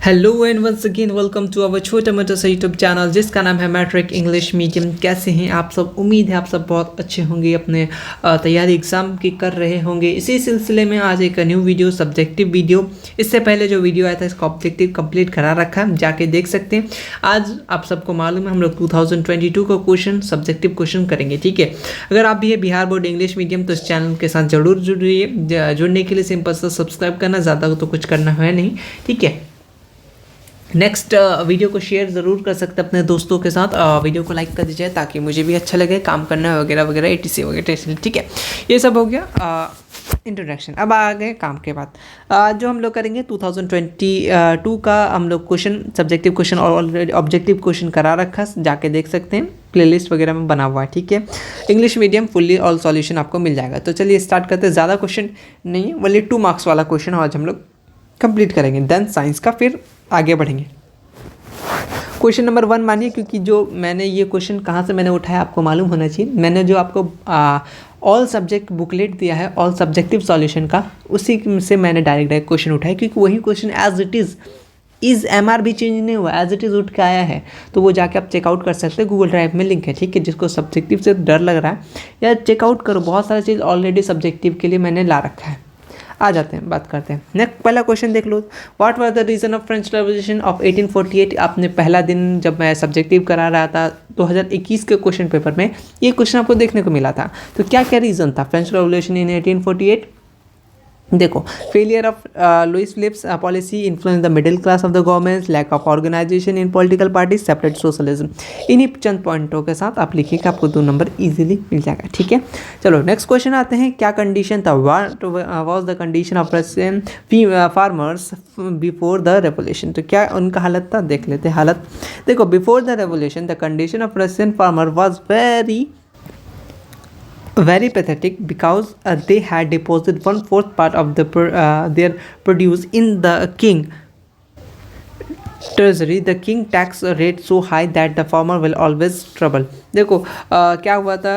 Hello and once again welcome to our छोटा मोटा सा यूट्यूब चैनल जिसका नाम है मैट्रिक इंग्लिश मीडियम। कैसे हैं आप सब? उम्मीद है आप सब बहुत अच्छे होंगे, अपने तैयारी एग्ज़ाम की कर रहे होंगे। इसी सिलसिले में आज एक न्यू वीडियो, सब्जेक्टिव वीडियो। इससे पहले जो वीडियो आया था इसका ऑब्जेक्टिव कंप्लीट करा रखा है, जाके देख सकते हैं। आज आप सबको मालूम है हम लोग 2022 का क्वेश्चन, सब्जेक्टिव क्वेश्चन करेंगे, ठीक है। अगर आप भी है बिहार बोर्ड इंग्लिश मीडियम तो इस चैनल के साथ जरूर जुड़िए। जुड़ने के लिए सिंपल सा सब्सक्राइब करना, ज़्यादा तो कुछ करना है नहीं, ठीक है। नेक्स्ट वीडियो को शेयर ज़रूर कर सकते हैं अपने दोस्तों के साथ। वीडियो को लाइक कर दीजिए ताकि मुझे भी अच्छा लगे काम करना वगैरह वगैरह etc वगैरह, ठीक है। ये सब हो गया इंट्रोडक्शन। अब आ गए काम के बाद। जो हम लोग करेंगे 2022 का हम लोग क्वेश्चन, सब्जेक्टिव क्वेश्चन और ऑलरेडी ऑब्जेक्टिव क्वेश्चन करा रखा, जाके देख सकते हैं, प्लेलिस्ट वगैरह में बना हुआ है, ठीक है। English medium fully all solution आपको मिल जाएगा। तो चलिए स्टार्ट करते हैं। ज़्यादा क्वेश्चन नहीं है, ओनली 2 मार्क्स वाला क्वेश्चन आज हम लोग कंप्लीट करेंगे, देन साइंस का फिर आगे बढ़ेंगे। क्वेश्चन नंबर 1 मानिए, क्योंकि जो मैंने ये क्वेश्चन कहाँ से मैंने उठाया आपको मालूम होना चाहिए। मैंने जो आपको ऑल सब्जेक्ट बुकलेट दिया है, ऑल सब्जेक्टिव सॉल्यूशन का, उसी से मैंने डायरेक्ट क्वेश्चन उठाया, क्योंकि वही question as it is MR भी चेंज नहीं हुआ, एज इट इज़ उठ के आया है। तो वो जाके आप चेकआउट कर सकते हैं, गूगल ड्राइव में लिंक है, ठीक है। जिसको सब्जेक्टिव से डर लग रहा है या चेकआउट करो, बहुत सारी चीज़ ऑलरेडी सब्जेक्टिव के लिए मैंने ला रखा है। आ जाते हैं, बात करते हैं। नेक्स्ट पहला क्वेश्चन देख लो। What was the reason of French revolution of 1848। आपने पहला दिन जब मैं सब्जेक्टिव करा रहा था 2021 के क्वेश्चन पेपर में ये क्वेश्चन आपको देखने को मिला था। तो क्या क्या रीज़न था फ्रेंच रेवोल्यूशन इन 1848? देखो, failure of Louis Philippe's policy influence the middle class of the government, lack of organisation in political party, separate socialism. इन्हीं चंद पॉइंटों के साथ आप लिखिएगा, आपको 2 नंबर इजीली मिल जाएगा, ठीक है। चलो नेक्स्ट क्वेश्चन आते हैं। क्या कंडीशन था? What was the condition of Russian farmers before the revolution. तो क्या उनका हालत था, देख लेते हैं हालत। देखो, before the revolution the condition of Russian farmer was very pathetic because they had deposited 1/4 part of their produce in the king treasury. The king tax rate so high that the farmer will always trouble. देखो क्या हुआ था,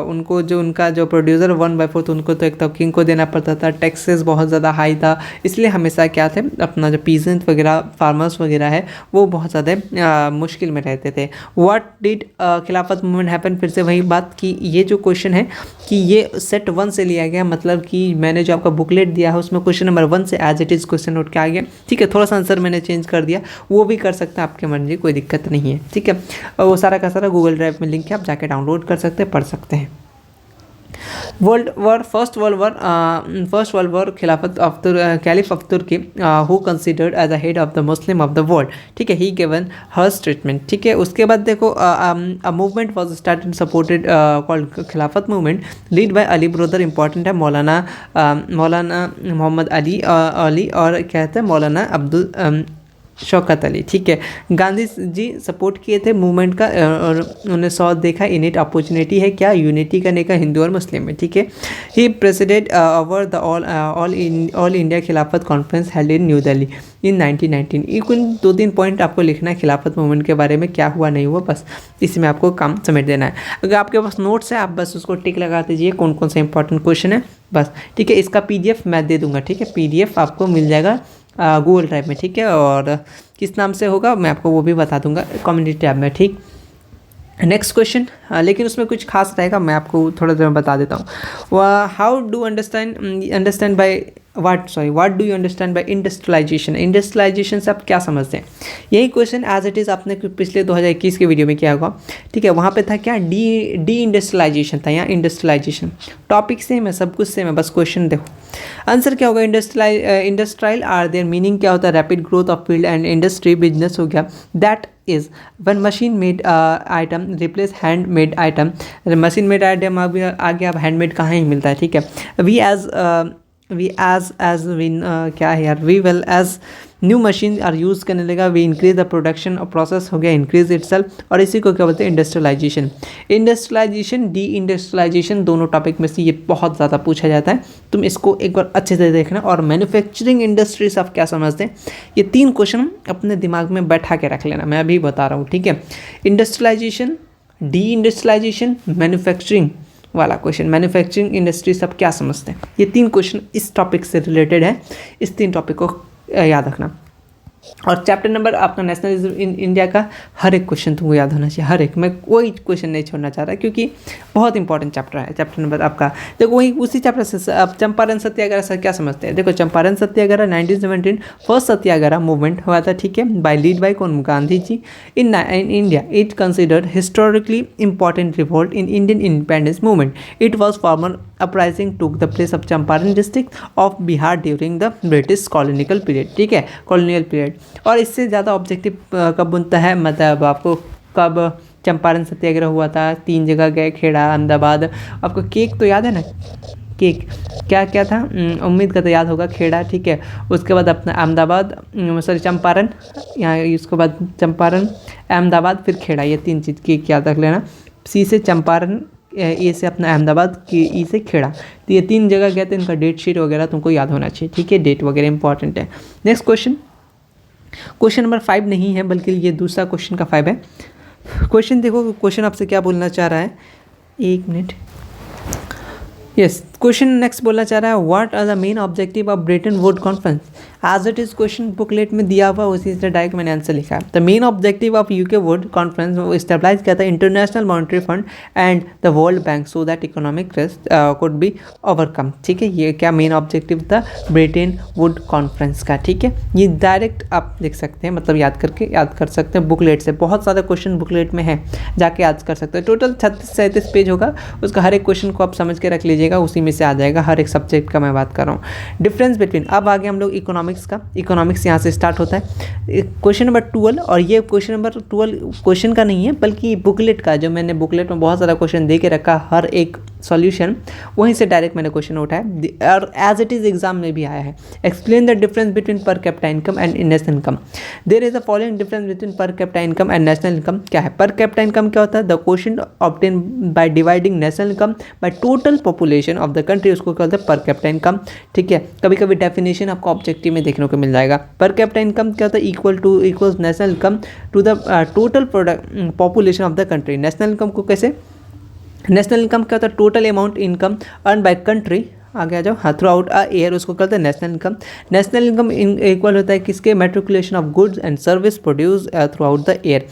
उनको जो उनका जो producer 1/4 उनको तो एक तो किंग को देना पड़ता था, टैक्सेस बहुत ज़्यादा हाई था, इसलिए हमेशा क्या थे, अपना जो पीजेंट वगैरह फार्मर्स वगैरह है वो बहुत ज़्यादा मुश्किल में रहते थे। व्हाट डिड खिलाफत मूवमेंट हैपन? फिर से वही बात कि ये जो क्वेश्चन है कि ये सेट 1 से लिया गया, मतलब कि मैंने जो आपका बुकलेट दिया है उसमें क्वेश्चन नंबर 1 से एज इट इज़ क्वेश्चन उठ के आ गया, ठीक है। थोड़ा सा आंसर मैंने चेंज कर दिया, वो भी कर सकते हैं, आपके मर्जी, कोई दिक्कत नहीं है, ठीक है। वो सारा का सारा गूगल ड्राइव में लिंक है, आप जाके डाउनलोड कर सकते हैं, पढ़ सकते हैं। फर्स्ट वर्ल्ड वॉर खिलाफत caliph of Turkey who considered as a head of the Muslim of the world, ठीक है, ही गिवन हर्स ट्रीटमेंट, ठीक है। उसके बाद देखो, a movement was started supported called Khilafat movement lead by Ali brother. Important है, मौलाना मोहम्मद अली और क्या कहते हैं मौलाना अब्दुल शौकत अली, ठीक है। गांधी जी सपोर्ट किए थे मूवमेंट का और उन्होंने सौ देखा इन इट अपॉर्चुनिटी है क्या, यूनिटी करने का हिंदू और मुस्लिम में, ठीक है। He president over the All India Khilafat Conference held in New Delhi in 1919। ये कुछ 2-3 पॉइंट आपको लिखना है खिलाफत मूवमेंट के बारे में, क्या हुआ नहीं हुआ, बस इसमें आपको काम समेट देना है। अगर आपके पास नोट्स है आप बस उसको टिक लगा दीजिए कौन कौन सा इंपॉर्टेंट क्वेश्चन है, बस, ठीक है। इसका PDF मैं दे दूंगा, ठीक है। PDF आपको मिल जाएगा गूगल ड्राइव में, ठीक है। और किस नाम से होगा मैं आपको वो भी बता दूंगा कम्युनिटी टैब में, ठीक। नेक्स्ट क्वेश्चन, लेकिन उसमें कुछ खास रहेगा, मैं आपको थोड़ा देर में बता देता हूँ। How do understand by what do you understand by industrialisation. Industrialisation से आप क्या समझते हैं? यही क्वेश्चन एज इट इज़ आपने पिछले 2021 के वीडियो में किया होगा, ठीक है। वहाँ पे था क्या, डी इंडस्ट्रियलाइजेशन था, यहाँ इंडस्ट्रियलाइजेशन। टॉपिक सेम है, सब कुछ सेम है, बस क्वेश्चन देखो। आंसर क्या होगा, इंडस्ट्रियल आर देयर मीनिंग क्या होता है, rapid growth of field and industry, business हो गया। That is one machine made item replace hand made item. Machine made item आ गया, अब हैंड मेड कहाँ ही मिलता है, ठीक है। वी क्या है यार, we well as new machine are use करने लगा, वी इंक्रीज द प्रोडक्शन और प्रोसेस हो गया इंक्रीज इटसेल्फ, और इसी को क्या बोलते हैं, इंडस्ट्रियलाइजेशन। इंडस्ट्रियलाइजेशन, डी इंडस्ट्रियलाइजेशन, दोनों टॉपिक में से ये बहुत ज़्यादा पूछा जाता है, तुम इसको एक बार अच्छे से देखना। और मैन्युफैक्चरिंग इंडस्ट्री से आप क्या समझते हैं, ये 3 क्वेश्चन अपने दिमाग में बैठा के रख लेना, मैं अभी बता रहा हूँ, ठीक है। इंडस्ट्रियलाइजेशन, डी इंडस्ट्रियलाइजेशन, मैन्युफैक्चरिंग वाला क्वेश्चन, मैन्युफैक्चरिंग इंडस्ट्री सब क्या समझते हैं, ये 3 क्वेश्चन इस टॉपिक से रिलेटेड है, इस 3 टॉपिक को याद रखना। और चैप्टर नंबर आपका नेशनलिज्म इन इंडिया का हर एक क्वेश्चन तुमको याद होना चाहिए, हर एक, मैं कोई क्वेश्चन नहीं छोड़ना चाह रहा क्योंकि बहुत इंपॉर्टेंट चैप्टर है चैप्टर नंबर आपका। देखो वही उसी चैप्टर से आप चंपारण सत्याग्रह से क्या समझते हैं। देखो चंपारण सत्याग्रह 1917 फर्स्ट सत्याग्रह मूवमेंट हुआ था, ठीक है, बाय लीड बाय कौन, Gandhi ji. In India it considered historically important revolt in Indian independence movement. It was formal uprising took the place of Champaran district of Bihar during the British colonical period, ठीक है, colonial period. और इससे ज़्यादा objective कब बनता है, मतलब आपको कब चंपारण सत्याग्रह हुआ था, 3 जगह गए, खेड़ा, अहमदाबाद। आपको केक तो याद है ना, केक क्या क्या था, उम्मीद का तो याद होगा, खेड़ा, ठीक है, उसके बाद अपना अहमदाबाद, सॉरी चंपारण, यहाँ उसके बाद चंपारण, अहमदाबाद, फिर खेड़ा, ये 3 चीज़ केक याद रख लेना। सी से चंपारण, ए से अपना अहमदाबाद, के ई से खेड़ा, तो ये 3 जगह गए थे, इनका डेट शीट वगैरह तुमको याद होना चाहिए, ठीक है, डेट वगैरह इंपॉर्टेंट है। नेक्स्ट क्वेश्चन, क्वेश्चन नंबर 5 नहीं है बल्कि ये दूसरा क्वेश्चन का 5 है। क्वेश्चन देखो, क्वेश्चन आपसे क्या बोलना चाह रहा है, 1 मिनट, यस, क्वेश्चन नेक्स्ट बोलना चाह रहा है, what are the main objective of Bretton Woods conference. As it is question booklet में दिया हुआ उसी से डायरेक्ट मैंने आंसर लिखा है। The main objective of UK would conference वो स्टेबलाइज किया था international monetary fund and the world bank so that economic risk could be overcome, ठीक है, ये क्या मेन ऑब्जेक्टिव था ब्रेटन वुड कॉन्फ्रेंस का, ठीक है, ये डायरेक्ट आप देख सकते हैं, मतलब याद कर सकते हैं बुकलेट से, बहुत सारे क्वेश्चन बुकलेट में है, जाके याद कर सकते हैं। टोटल 36-37 पेज होगा, उसका हर एक क्वेश्चन को आप समझ के रख लीजिएगा, उसी में से आ जाएगा, हर एक सब्जेक्ट का मैं बात कर रहा हूँ। डिफरेंस बिटवीन, अब आगे हम लोग इकोनॉमिक्स का, इकोनॉमिक्स यहाँ से स्टार्ट होता है, क्वेश्चन नंबर 12, और ये क्वेश्चन नंबर 12 क्वेश्चन का नहीं है बल्कि बुकलेट का, जो मैंने बुकलेट में बहुत सारा क्वेश्चन दे के रखा, हर एक सॉल्यूशन वहीं से डायरेक्ट मैंने क्वेश्चन उठाया और एज इट इज एग्जाम में भी आया है। Explain the difference between per capita income and national income. There is a following difference between per capita income and national income. क्या है पर कैपिटा इनकम, क्या होता है, the question obtain by dividing national income by total population of the country, उसको कहते हैं पर capita income, ठीक है। कभी कभी डेफिनेशन आपको ऑब्जेक्टिव में देखने को मिल जाएगा। पर कैपिटा इनकम क्या होता है, equals national income to the total product population of the country. National income को कैसे, नेशनल इनकम क्या होता है, total amount income earn by country, आगे आ जाओ, हाँ, थ्रू आउट अ ईयर, उसको कहते हैं national income. National income equal होता है किसके, matriculation of goods and service produce through out the year,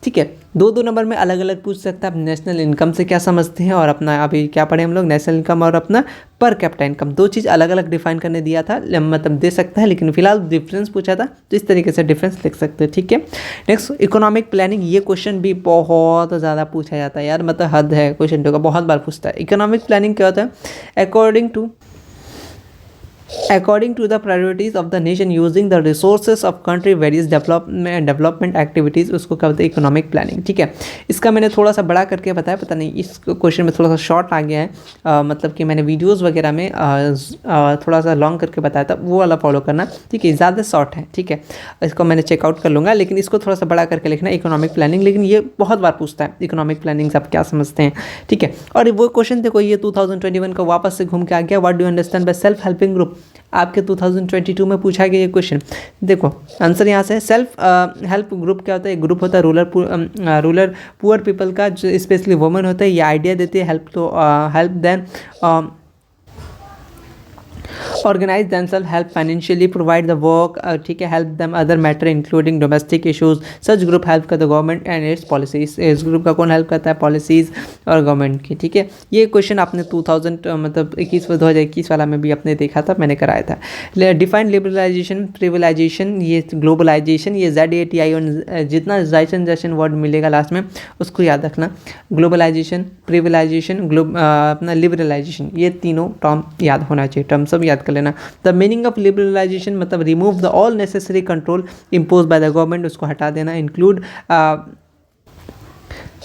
ठीक है। 2 नंबर में अलग अलग पूछ सकता है, आप नेशनल इनकम से क्या समझते हैं, और अपना अभी क्या पढ़े हम लोग, नेशनल इनकम और अपना पर कैपिटा इनकम, 2 चीज़ अलग अलग डिफाइन करने दिया था, मतलब दे सकता है, लेकिन फिलहाल डिफरेंस पूछा था तो इस तरीके से डिफरेंस लिख सकते हैं, ठीक है। नेक्स्ट इकोनॉमिक प्लानिंग, ये क्वेश्चन भी बहुत ज़्यादा पूछा जाता है यार, मतलब हद है, क्वेश्चन का बहुत बार पूछता है। इकोनॉमिक प्लानिंग क्या होता है, according to the priorities of the nation using the resources of country various development activities, उसको कहते हैं इकोनॉमिक प्लानिंग, ठीक है। इसका मैंने थोड़ा सा बड़ा करके बताया, पता नहीं इस क्वेश्चन में थोड़ा सा शॉर्ट आ गया है, मतलब कि मैंने वीडियोस वगैरह में थोड़ा सा लॉन्ग करके बताया था, वो वाला फॉलो करना, ठीक है, ज़्यादा शॉर्ट है, ठीक है, इसको मैंने चेकआउट कर लूँगा, लेकिन इसको थोड़ा सा बड़ा करके लिखना इकोनॉमिक प्लानिंग, लेकिन ये बहुत बार पूछता है इकोनॉमिक प्लानिंग से आप क्या समझते हैं, ठीक है। और वो क्वेश्चन देखो, ये 2021 का वापस से घूम के आ गया, what do you understand by self helping group, आपके 2022 में पूछा गया ये क्वेश्चन। देखो आंसर यहाँ से, सेल्फ हेल्प ग्रुप क्या होता है, ग्रुप होता है रूरल पुअर पीपल का, जो स्पेशली वुमेन होता है, ये आइडिया देती है help then organise themself, help financially, provide the work, ठीक है, help them other matter including domestic issues. Such group help करता है गवर्नमेंट एंड इट्स पॉलिसीज। इस ग्रुप का कौन हेल्प करता है, पॉलिसीज और गवर्नमेंट की, ठीक है। ये क्वेश्चन आपने 2021 वाला में भी आपने देखा था, मैंने कराया था। डिफाइन लिबरलाइजेशन, प्रिविलाइजेशन, ये ग्लोबलाइजेशन, ये ZATI और जितना जाइसन वर्ड मिलेगा लास्ट में उसको याद रखना। ग्लोबलाइजेशन, प्रिविलाइजेशन, अपना लिबरलाइजेशन, ये तीनों टर्म याद होना चाहिए, टर्म सब याद कर लेना। द मीनिंग ऑफ लिबरलाइजेशन मतलब remove the all necessary control impose by the government, उसको हटा देना। इंक्लूड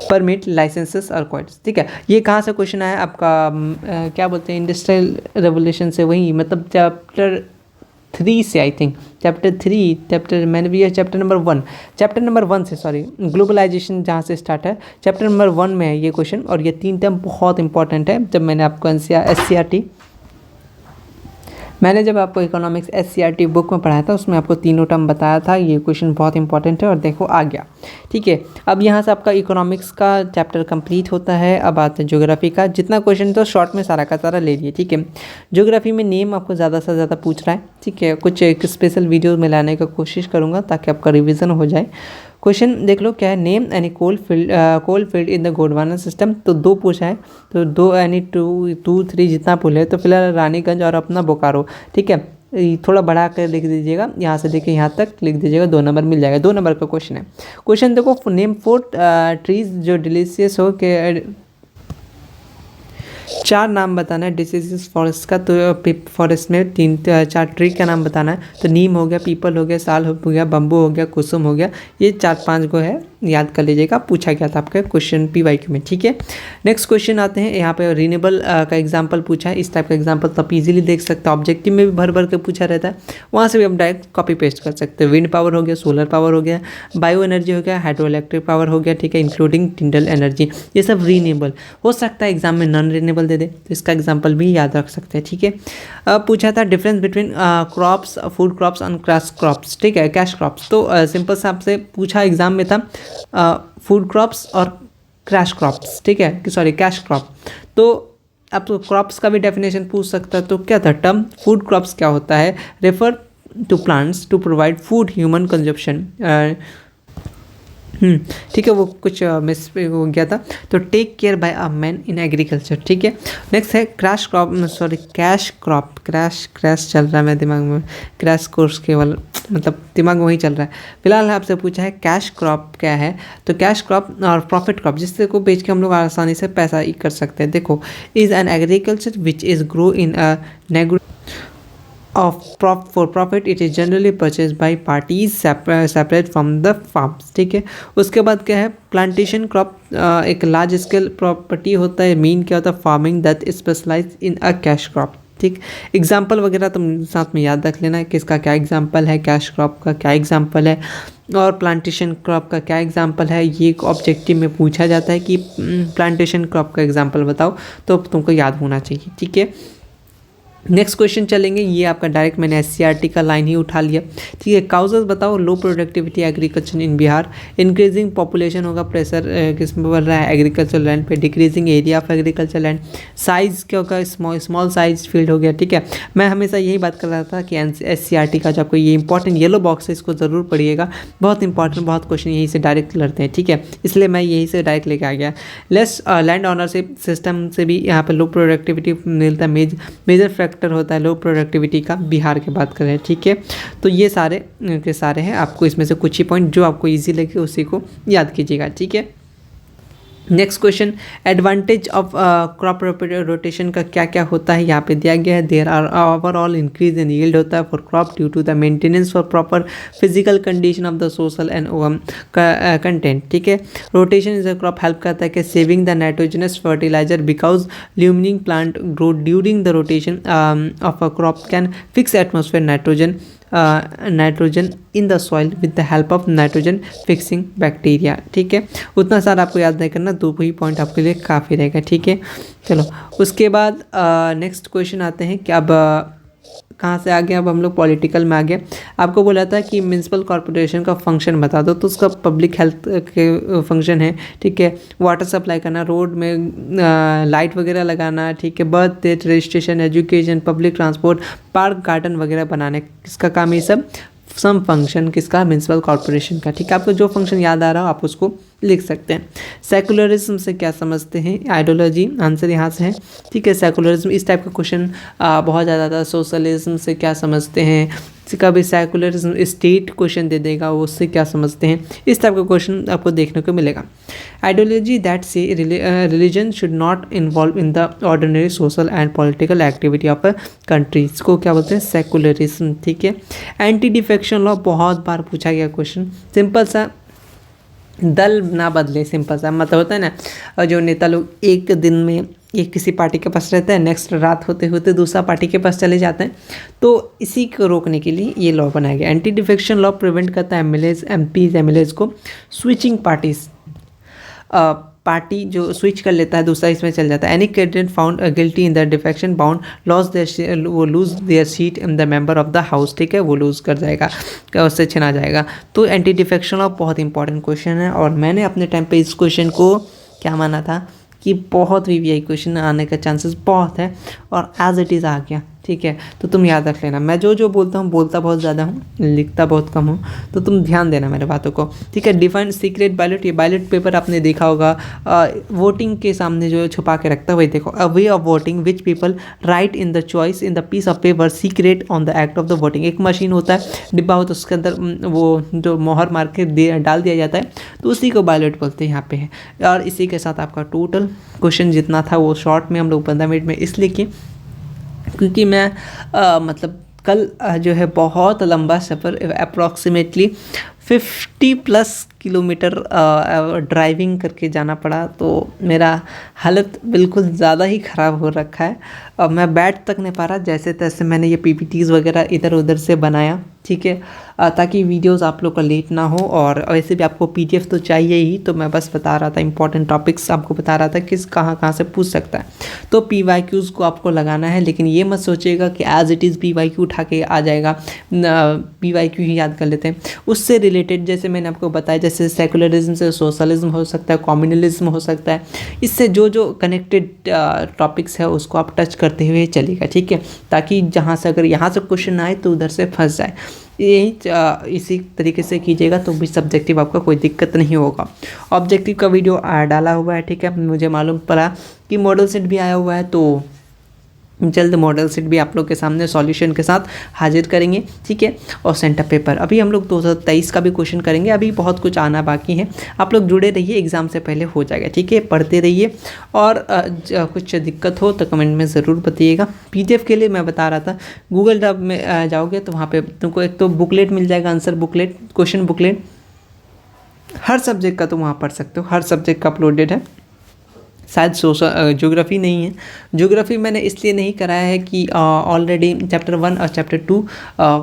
परमिट, लाइसेंसेस और क्वाइट्स, ठीक है। ये कहाँ से क्वेश्चन आया आपका, क्या बोलते हैं, इंडस्ट्रियल रेवोल्यूशन से, वही मतलब चैप्टर 3 से, आई थिंक चैप्टर मैंने भी चैप्टर नंबर 1 से, सॉरी, ग्लोबलाइजेशन जहाँ से स्टार्ट है, चैप्टर नंबर 1 में है ये क्वेश्चन। और ये 3 टर्म बहुत इंपॉर्टेंट है, जब मैंने आपको SCRT मैंने जब आपको इकोनॉमिक्स SCRT बुक में पढ़ाया था उसमें आपको तीनों टर्म बताया था। ये क्वेश्चन बहुत इंपॉर्टेंट है और देखो आ गया। ठीक है, अब यहाँ से आपका इकोनॉमिक्स का चैप्टर कंप्लीट होता है। अब आते हैं ज्योग्राफी का। जितना क्वेश्चन तो शॉर्ट में सारा का सारा ले लिए। ठीक है, ज्योग्राफी में नेम आपको ज़्यादा से ज़्यादा पूछ रहा है। ठीक है, कुछ एक स्पेशल वीडियो में लाने का कोशिश करूँगा ताकि आपका रिविज़न हो जाए। क्वेश्चन देख लो क्या है, name any coal field in the Gondwana system. तो 2 पूछा है, तो 2 यानी 2 3 जितना पुल है तो फिलहाल रानीगंज और अपना बोकारो। ठीक है, ये थोड़ा बढ़ा कर लिख दीजिएगा, यहाँ से लेके यहाँ तक लिख दीजिएगा, 2 नंबर मिल जाएगा। 2 नंबर का क्वेश्चन है। क्वेश्चन देखो, नेम 4 ट्रीज जो डिलीशियस हो के 4 नाम बताना है डिसीज फॉरेस्ट का। तो फॉरेस्ट में 4 ट्री का नाम बताना है। तो नीम हो गया, पीपल हो गया, साल हो गया, बम्बू हो गया, कुसुम हो गया। ये 4-5 गो है, याद कर लीजिएगा, पूछा गया था आपके क्वेश्चन PYQ में। ठीक है, नेक्स्ट क्वेश्चन आते हैं। यहाँ पे रिन्यूएबल का एग्जांपल पूछा है। इस टाइप का एग्जांपल तो आप इजीली देख सकते हो, ऑब्जेक्टिव में भी भर भर के पूछा रहता है, वहाँ से भी हम डायरेक्ट कॉपी पेस्ट कर सकते हैं। विंड पावर हो गया, सोलर पावर हो गया, बायो एनर्जी हो गया, हाइड्रो इलेक्ट्रिक पावर हो गया। ठीक है, इंक्लूडिंग टिंडल एनर्जी, ये सब रिन्यूएबल हो सकता है। एग्जाम में नॉन रिन्यूएबल दे दे तो इसका एग्जाम्पल भी याद रख सकते हैं। ठीक है, अब पूछा था difference between crops, food crops and cash crops. ठीक है, कैश क्रॉप्स तो सिंपल सा आपसे पूछा एग्जाम में था, फूड क्रॉप्स और क्रैश क्रॉप्स। ठीक है, कि सॉरी कैश क्रॉप। तो आप तो क्रॉप्स का भी डेफिनेशन पूछ सकता है। तो क्या था टर्म, फूड क्रॉप्स क्या होता है, refer to plants to provide food human consumption. ठीक है, वो कुछ मिस हो गया था। तो take care by a man in agriculture. ठीक है, नेक्स्ट है crash crop, sorry cash crop. Crash चल रहा है मेरे दिमाग में, क्रैश कोर्स केवल मतलब दिमाग में वही चल रहा है। फिलहाल आपसे पूछा है कैश क्रॉप क्या है। तो कैश क्रॉप और प्रॉफिट क्रॉप, जिससे को बेच के हम लोग आसानी से पैसा कर सकते हैं। देखो, is an agriculture which is grow in a नेगो for profit, it is generally purchased by parties separate from the farms। ठीक है, उसके बाद क्या है, प्लांटेशन क्रॉप एक लार्ज स्केल प्रॉपर्टी होता है। मीन क्या होता है, farming that specialise in a cash crop. ठीक, एग्जाम्पल वगैरह तुम साथ में याद रख लेना है, किसका क्या एग्जाम्पल है, कैश क्रॉप का क्या एग्जाम्पल है और प्लांटेशन क्रॉप का क्या एग्जाम्पल है। ये ऑब्जेक्टिव में पूछा जाता है कि प्लांटेशन क्रॉप का एग्जाम्पल बताओ, तो तुमको याद होना चाहिए। ठीक है, नेक्स्ट क्वेश्चन चलेंगे। ये आपका डायरेक्ट मैंने SCRT का लाइन ही उठा लिया। ठीक है, काउजेस बताओ, लो productivity agriculture in Bihar, increasing population होगा, प्रेशर किस में बढ़ रहा है, एग्रीकल्चर लैंड पे, decreasing area of agriculture land, size क्या होगा, स्मॉल साइज फील्ड हो गया। ठीक है, मैं हमेशा यही बात कर रहा था कि SCRT का जो आपको ये इंपॉर्टेंट येलो बॉक्स है इसको ज़रूर पढ़िएगा, बहुत इंपॉर्टेंट, बहुत क्वेश्चन यहीं से डायरेक्ट लड़ते हैं। ठीक है, इसलिए मैं यहीं से डायरेक्ट लेके आ गया। लेस लैंड ऑनरशिप सिस्टम से भी यहाँ पर लो प्रोडक्टिविटी मिलता है, मेजर फैक्टर होता है लो प्रोडक्टिविटी का, बिहार की बात करें। ठीक है, तो ये सारे के सारे हैं, आपको इसमें से कुछ ही पॉइंट जो आपको इजी लगे उसी को याद कीजिएगा। ठीक है, next question, advantage of crop rotation का क्या क्या होता है यहाँ पे दिया गया है। There are overall increase in yield होता है for crop due to the maintenance for proper physical condition of the social and content. ठीक है, rotation is a crop help करता है कि saving the nitrogenous fertiliser because lumining plant grow during the rotation of a crop can fix atmosphere nitrogen in the soil with the help of nitrogen fixing bacteria. ठीक है, उतना सारा आपको याद नहीं करना, 2 ही पॉइंट आपके लिए काफ़ी रहेगा। ठीक है, चलो उसके बाद नेक्स्ट क्वेश्चन आते हैं कि अब कहाँ से आ गया, अब हम लोग पॉलिटिकल में आ गए। आपको बोला था कि म्यूनसिपल कॉर्पोरेशन का फंक्शन बता दो, तो उसका पब्लिक हेल्थ के फंक्शन है। ठीक है, वाटर सप्लाई करना, रोड में लाइट वगैरह लगाना। ठीक है, birth date registration, education, public transport, park garden वगैरह बनाने, किसका काम है सब, सम फंक्शन किसका, म्यूनसिपल कॉर्पोरेशन का। ठीक है, आपको जो फंक्शन याद आ रहा हो आप उसको लिख सकते हैं। सेकुलरिज्म से क्या समझते हैं, आइडियोलॉजी, आंसर यहाँ से है। ठीक है, सेकुलरिज्म इस टाइप का क्वेश्चन बहुत ज़्यादा आता है। सोशलिज्म से क्या समझते हैं, कभी सेकुलरिज्म स्टेट क्वेश्चन दे देगा, वो उससे क्या समझते हैं, इस टाइप का क्वेश्चन आपको देखने को मिलेगा। आइडियोलॉजी दैट से religion should not involve in the ordinary social and political activity of a country, इसको क्या बोलते हैं, सेकुलरिज्म। ठीक है, एंटी डिफेक्शन लॉ बहुत बार पूछा गया क्वेश्चन, सिंपल सा, दल ना बदले, सिंपल सा मतलब होता है ना, जो नेता लोग एक दिन में एक किसी पार्टी के पास रहता है, नेक्स्ट रात होते होते दूसरा पार्टी के पास चले जाते हैं, तो इसी को रोकने के लिए ये लॉ बनाया गया। एंटी डिफेक्शन लॉ प्रिवेंट करता है MPs को स्विचिंग पार्टीज पार्टी जो स्विच कर लेता है दूसरा इसमें चल जाता है। Any candidate found guilty in the defection bound वो lose their seat in the member of the house, ठीक है, वो लूज़ कर जाएगा, उससे छिना जाएगा। तो एंटी डिफेक्शन लॉ बहुत इंपॉर्टेंट क्वेश्चन है और मैंने अपने टाइम पे इस क्वेश्चन को क्या माना था कि बहुत वीवीआई क्वेश्चन आने का चांसेस बहुत है और एज इट इज़ आ गया, ठीक है। तो तुम याद रख लेना, मैं जो जो बोलता हूँ बोलता बहुत ज़्यादा हूँ, लिखता बहुत कम हूँ, तो तुम ध्यान देना मेरे बातों को, ठीक है। डिफाइंड सीक्रेट बैलेट, ये बैलेट पेपर आपने देखा होगा वोटिंग के सामने जो छुपा के रखता है वही देखो। A way of voting which people write in the choice in the piece of paper secret on the act of the voting. एक मशीन होता है, डिब्बा होता है, उसके अंदर वो जो मोहर मार के डाल दिया जाता है, तो उसी को बैलेट बोलते हैं यहाँ पे है। और इसी के साथ आपका टोटल क्वेश्चन जितना था वो शॉर्ट में हम लोग 15 मिनट में इसलिए कि क्योंकि मैं मतलब कल जो है बहुत लंबा सफ़र अप्रॉक्सीमेटली 50+ किलोमीटर ड्राइविंग करके जाना पड़ा, तो मेरा हालत बिल्कुल ज़्यादा ही ख़राब हो रखा है। अब मैं बैठ तक नहीं पा रहा, जैसे तैसे मैंने ये पीपीटीज़ वगैरह इधर उधर से बनाया, ठीक है, ताकि वीडियोस आप लोग का लेट ना हो। और वैसे भी आपको पीडीएफ तो चाहिए ही, तो मैं बस बता रहा था इंपॉर्टेंट टॉपिक्स आपको बता रहा था किस कहाँ से पूछ सकता है। तो पीवाईक्यूज़ को आपको लगाना है, लेकिन ये मत सोचिएगा कि एज इट इज़ पीवाईक्यू उठा के आ जाएगा, पीवाईक्यू ही याद कर लेते हैं। उससे रिलेटेड जैसे मैंने आपको बताया, जैसे सेकुलरिज्म से सोशलिज्म हो सकता है, कम्युनलिज्म हो सकता है, इससे जो जो कनेक्टेड टॉपिक्स है उसको आप टच करते हुए चलेगा, ठीक है, ताकि जहाँ से अगर यहाँ से क्वेश्चन आए तो उधर से फंस जाए। यही इसी तरीके से कीजिएगा तो भी सब्जेक्टिव आपका कोई दिक्कत नहीं होगा। ऑब्जेक्टिव का वीडियो डाला हुआ है, ठीक है, मुझे मालूम पड़ा कि मॉडल सेट भी आया हुआ है, तो जल्द मॉडल सेट भी आप लोग के सामने सॉल्यूशन के साथ हाजिर करेंगे, ठीक है। और सेंटर पेपर अभी हम लोग 2023 का भी क्वेश्चन करेंगे, अभी बहुत कुछ आना बाकी है। आप लोग जुड़े रहिए, एग्ज़ाम से पहले हो जाएगा, ठीक है, पढ़ते रहिए। और कुछ दिक्कत हो तो कमेंट में ज़रूर बताइएगा। पीडीएफ के लिए मैं बता रहा था, गूगल ड्राइव में जाओगे तो वहाँ पर तुमको एक तो बुकलेट मिल जाएगा, आंसर बुकलेट, क्वेश्चन बुकलेट, हर सब्जेक्ट का तुम वहाँ पढ़ सकते हो, हर सब्जेक्ट का अपलोडेड है। शायद ज्योग्राफी नहीं है, ज्योग्राफी मैंने इसलिए नहीं कराया है कि ऑलरेडी चैप्टर 1 और चैप्टर 2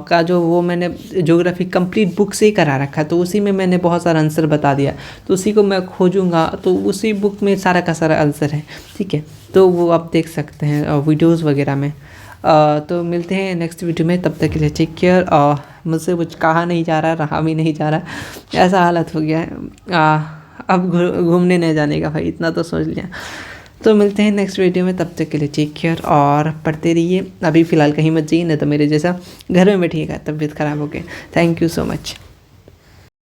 का जो वो मैंने ज्योग्राफी कंप्लीट बुक से ही करा रखा है, तो उसी में मैंने बहुत सारा आंसर बता दिया, तो उसी को मैं खोजूंगा तो उसी बुक में सारा का सारा आंसर है, ठीक है, तो वो आप देख सकते हैं वीडियोज़ वगैरह में। तो मिलते हैं नेक्स्ट वीडियो में, तब तक के लिए टेक केयर। मुझसे कुछ कहा नहीं जा रहा, रहा भी नहीं जा रहा, ऐसा हालत हो गया है। अब घूमने नहीं जाने का भाई, इतना तो सोच लिया। तो मिलते हैं नेक्स्ट वीडियो में, तब तक के लिए टेक केयर और पढ़ते रहिए। अभी फ़िलहाल कहीं मत जाइए, नहीं तो मेरे जैसा घर में बैठिएगा, तबीयत ख़राब हो गई। Thank you so much.